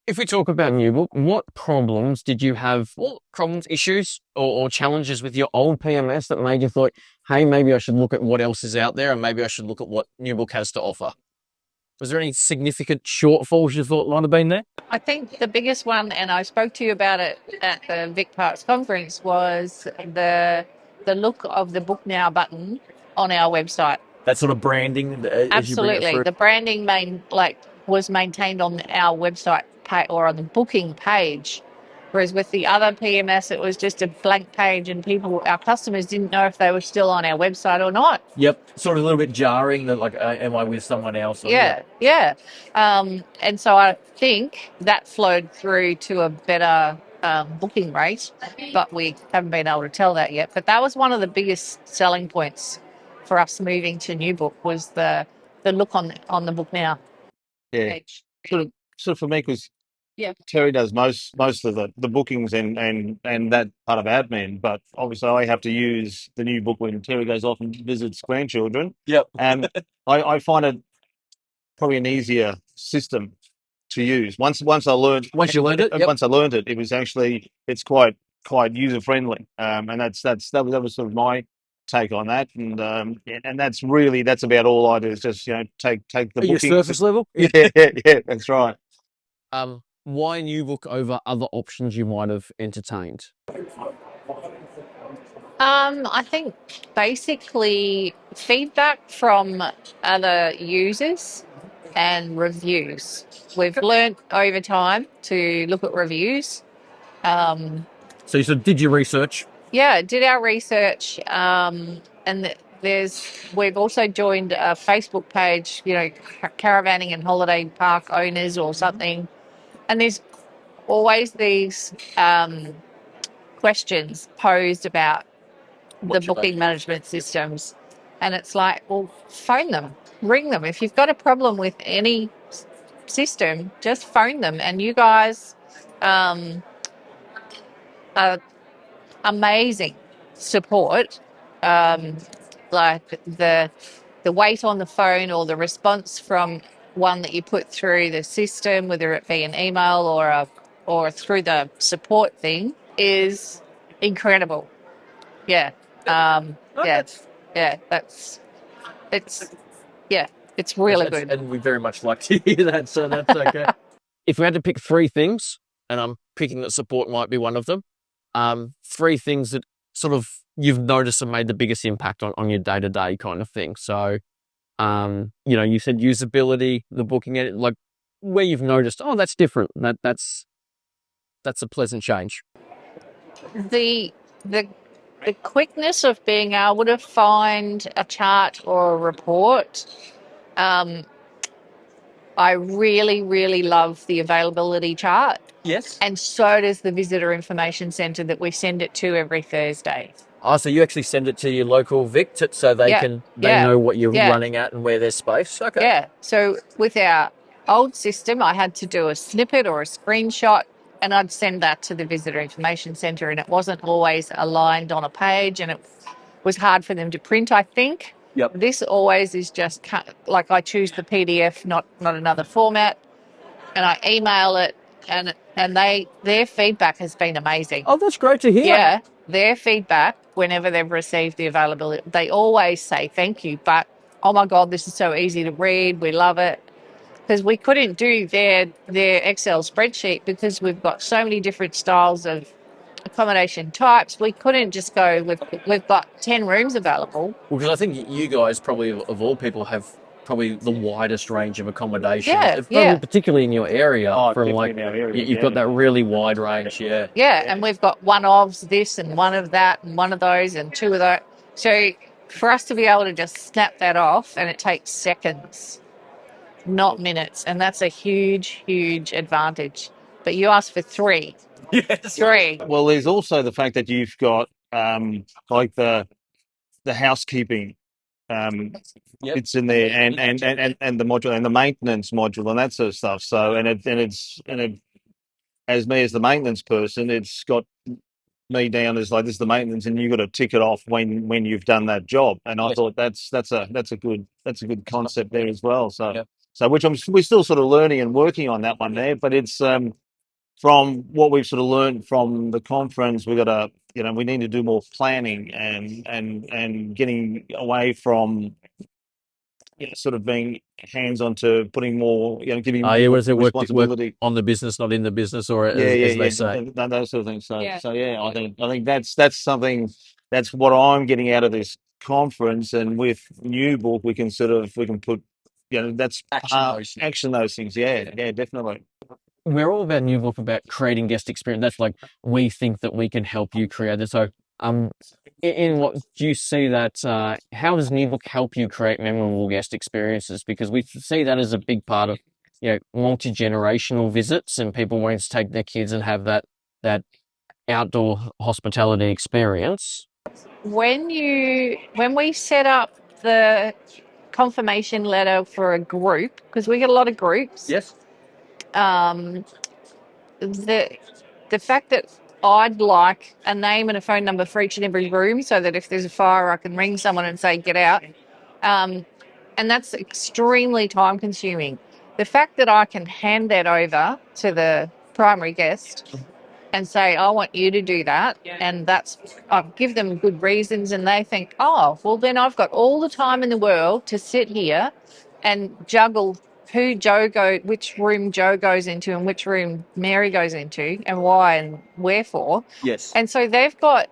If we talk about Newbook, what problems did you have, what problems, issues, or challenges with your old PMS that made you thought, hey, maybe I should look at what else is out there and maybe I should look at what Newbook has to offer? Was there any significant shortfalls you thought might have been there? I think the biggest one, and I spoke to you about it at the Vic Parks conference, was the look of the Book Now button on our website. That sort of branding as you bring it Absolutely, through. the branding was maintained on our website or on the booking page, whereas with the other PMS, it was just a blank page, and our customers, didn't know if they were still on our website or not. Yep, sort of a little bit jarring that like, am I with someone else? Or, Yeah, yeah. And so I think that flowed through to a better booking rate, but we haven't been able to tell that yet. But that was one of the biggest selling points for us moving to Newbook was the look on the Book Now Yeah, page. sort of for me because Yeah. Terry does most of the bookings and that part of admin, but obviously I have to use the new book when Terry goes off and visits grandchildren. Yep. And I find it probably an easier system to use. Once I learned Once you learned it, yep. once I learned it, it was actually it's quite user friendly. And that was sort of my take on that. And that's about all I do is just take the At your booking. surface level? Yeah, that's right. Why Newbook over other options you might have entertained? I think basically feedback from other users and reviews. We've learnt over time to look at reviews. So you sort of did your research. Yeah, did our research, and we've also joined a Facebook page, caravanning and holiday park owners or something, and there's always these questions posed about the booking management systems, and it's like, well, phone them, ring them. If you've got a problem with any system, just phone them, and you guys are amazing support. Like the wait on the phone or the response from one that you put through the system, whether it be an email or through the support thing, is incredible. Yeah. Yeah. Yeah. It's yeah. It's really good. And we very much like to hear that, so that's okay. If we had to pick three things, and I'm picking that support might be one of them, three things that sort of you've noticed and made the biggest impact on your day-to-day kind of thing. So, you said usability, the booking edit, like where you've noticed, oh, that's different. That's a pleasant change. The the the quickness of being able to find a chart or a report. I really, really love the availability chart. Yes. And so does the visitor information centre that we send it to every Thursday. Oh, so you actually send it to your local Vic so they Yeah, yeah, know what you're yeah, running at and where there's space. Okay. yeah. So with our old system, I had to do a snippet or a screenshot and I'd send that to the visitor information centre, and it wasn't always aligned on a page and it was hard for them to print, I think. Yep. This always is just like I choose the PDF, not another format, and I email it, and their feedback has been amazing. Oh, that's great to hear. Yeah, their feedback whenever they've received the availability, they always say thank you, but oh my God, this is so easy to read. We love it. Because we couldn't do their Excel spreadsheet because we've got so many different styles of accommodation types. We couldn't just go we've got 10 rooms available. Well, because I think you guys probably, of all people, have probably the widest range of accommodation. Yeah, yeah. Particularly in your area. Oh, from definitely like, in our area, you've got that really wide range, yeah. Yeah, and we've got one of this and one of that and one of those and two of that. So for us to be able to just snap that off, and it takes seconds, not minutes, and that's a huge, huge advantage. But you asked for three. Yes. Three. Well, there's also the fact that you've got like the housekeeping Yep. it's in there and the module and the maintenance module and that sort of stuff. So and it as me as the maintenance person, it's got me down as like this is the maintenance and you've got to tick it off when you've done that job. And I Yes. thought that's a good concept there as well. So Yep. So we're still sort of learning and working on that one there, but it's from what we've sort of learned from the conference, we've got to, we need to do more planning and getting away from sort of being hands-on to putting more, giving What more does it work responsibility on the business, not in the business, or Yeah, as they yeah, say? yeah, those sort of things. So, Yeah. so yeah, I think that's something that's what I'm getting out of this conference, and with Newbook, we can put, that's action those things. Yeah, yeah, definitely. We're all about New Look, about creating guest experience. That's like, we think that we can help you create it. So, in what do you see that? How does New Look help you create memorable guest experiences? Because we see that as a big part of, multi-generational visits and people wanting to take their kids and have that outdoor hospitality experience. When we set up the confirmation letter for a group, because we get a lot of groups. Yes. Um, the fact that I'd like a name and a phone number for each and every room, so that if there's a fire, I can ring someone and say, get out. And that's extremely time consuming. The fact that I can hand that over to the primary guest and say, I want you to do that, and I give them good reasons, and they think, oh, well, then I've got all the time in the world to sit here and juggle which room Joe goes into and which room Mary goes into, and why and wherefore. Yes. And so they've got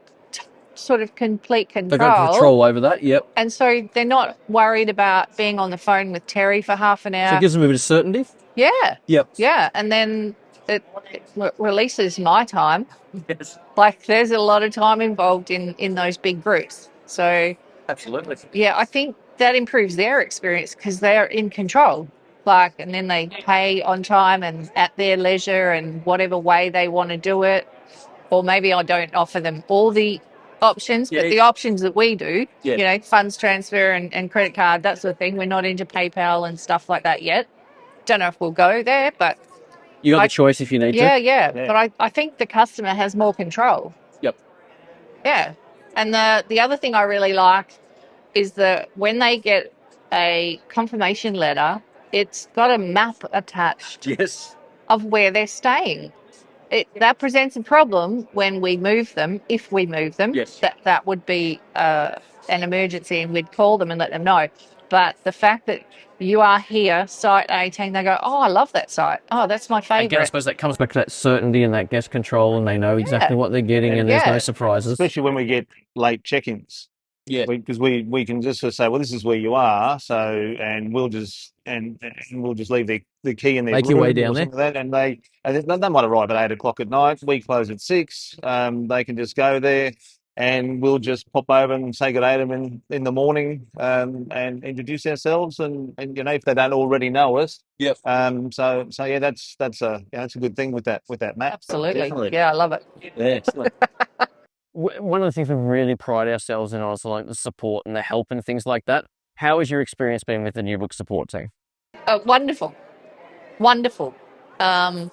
sort of complete control. They've got control over that. Yep. And so they're not worried about being on the phone with Terry for half an hour. So it gives them a bit of certainty. Yeah. Yep. Yeah. And then it releases my time. Yes. Like, there's a lot of time involved in those big groups. So, Absolutely. yeah, I think that improves their experience because they're in control. Like, and then they pay on time and at their leisure and whatever way they want to do it. Or maybe I don't offer them all the options, but the options that we do, funds transfer and credit card, that sort of thing. We're not into PayPal and stuff like that yet. Don't know if we'll go there, but you got the choice if you need to. Yeah. But I think the customer has more control. Yep. Yeah. And the other thing I really like is that when they get a confirmation letter, it's got a map attached. Yes. Of where they're staying. That presents a problem when we move them, if we move them. Yes. That would be an emergency, and we'd call them and let them know. But the fact that you are here, site 18, they go, oh, I love that site. Oh, that's my favourite. Again, I suppose that comes back to that certainty and that guest control, and they know exactly what they're getting, and there's no surprises. Especially when we get late check-ins. Yeah. Because we can just sort of say, well, this is where you are, and we'll just leave the key in their Make room your way down there. Like that, and they might arrive at 8 o'clock at night. We close at 6. They can just go there, and we'll just pop over and say good day to them in the morning, and introduce ourselves, and if they don't already know us. Yep. So yeah, that's a good thing with that map. Absolutely. Definitely. Yeah, I love it. Yeah, excellent. One of the things we really pride ourselves in is like the support and the help and things like that. How has your experience been with the Newbook support team? Wonderful. I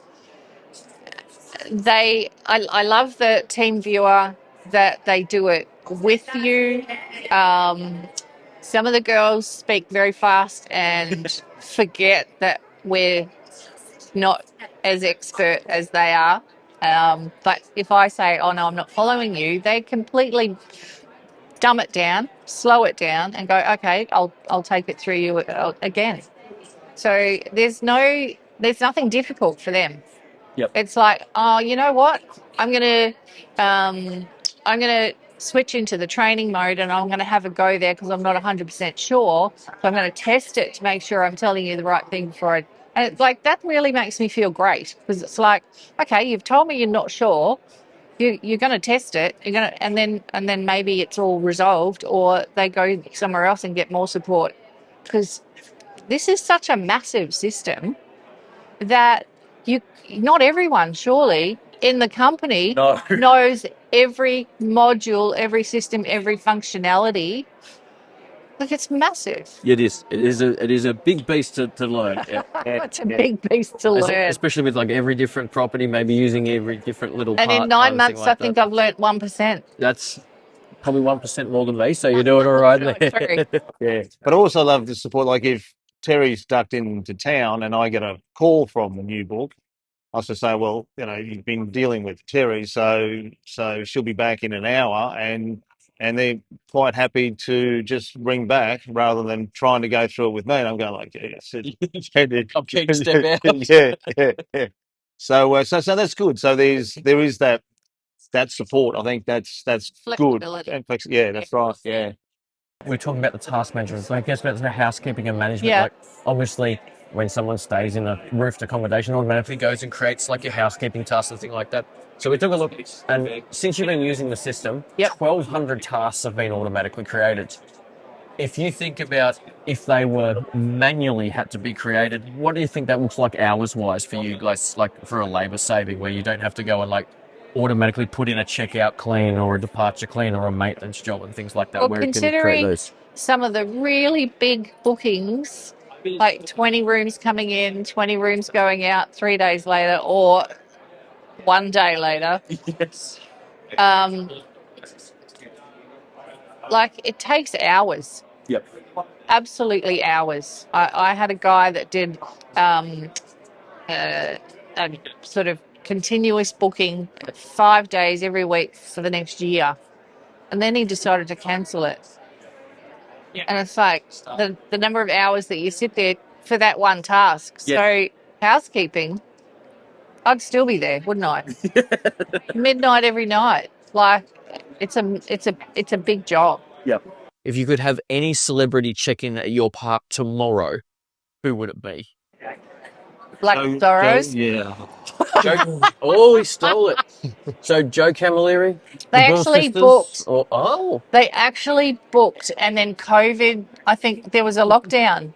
love the team viewer, that they do it with you. Some of the girls speak very fast and forget that we're not as expert as they are. But if I say, oh no, I'm not following you, they completely dumb it down, slow it down, and go, okay, I'll take it through you again. So there's nothing difficult for them. Yep. It's like, oh, you know what? I'm gonna switch into the training mode, and I'm gonna have a go there because I'm not 100% sure. So I'm gonna test it to make sure I'm telling you the right thing before I. And it's like, that really makes me feel great, because it's like, okay, you've told me you're not sure. You're going to test it. And then maybe it's all resolved, or they go somewhere else and get more support, because this is such a massive system that not everyone surely in the company knows every module, every system, every functionality. Like, it's massive. It is. It is a big beast to learn. Yeah. It's a big beast to learn. Especially with like every different property, maybe using every different little part. And in 9 months, I think I've learnt 1%. That's probably 1% more than me, so you're doing all right there. Yeah. But I also love the support, like if Terry's ducked into town and I get a call from the Newbook, I was to say, well, you've been dealing with Terry, so she'll be back in an hour, and they're quite happy to just ring back rather than trying to go through it with me. And I'm going like, yes, I'm keen to step out. yeah. So that's good. So there is that support. I think that's good. Flexibility. And yeah, that's right. Yeah. We're talking about the task management. So I guess about the housekeeping and management. Yeah. Like, obviously, when someone stays in a roofed accommodation, automatically goes and creates like your housekeeping tasks and things like that. So we took a look, and since you've been using the system, 1,200 tasks have been automatically created. If you think about if they were manually had to be created, what do you think that looks like hours-wise for you guys, like for a labour saving, where you don't have to go and like automatically put in a checkout clean or a departure clean or a maintenance job and things like that? Well, where it can create considering those. some of the really big bookings, like 20 rooms coming in, 20 rooms going out 3 days later, or 1 day later, Yes. like it takes hours. Yep. Absolutely hours. I had a guy that did a sort of continuous booking 5 days every week for the next year. And then he decided to cancel it. And it's like the number of hours that you sit there for that one task. Yeah. So housekeeping, I'd still be there, wouldn't I? Midnight every night. Like it's a big job. Yep. If you could have any celebrity check in at your park tomorrow, who would it be? Black Burrows. Yeah. Oh, he stole it. So Joe Camilleri? They the Burr actually sisters, booked. Or, They actually booked, and then COVID, I think there was a lockdown.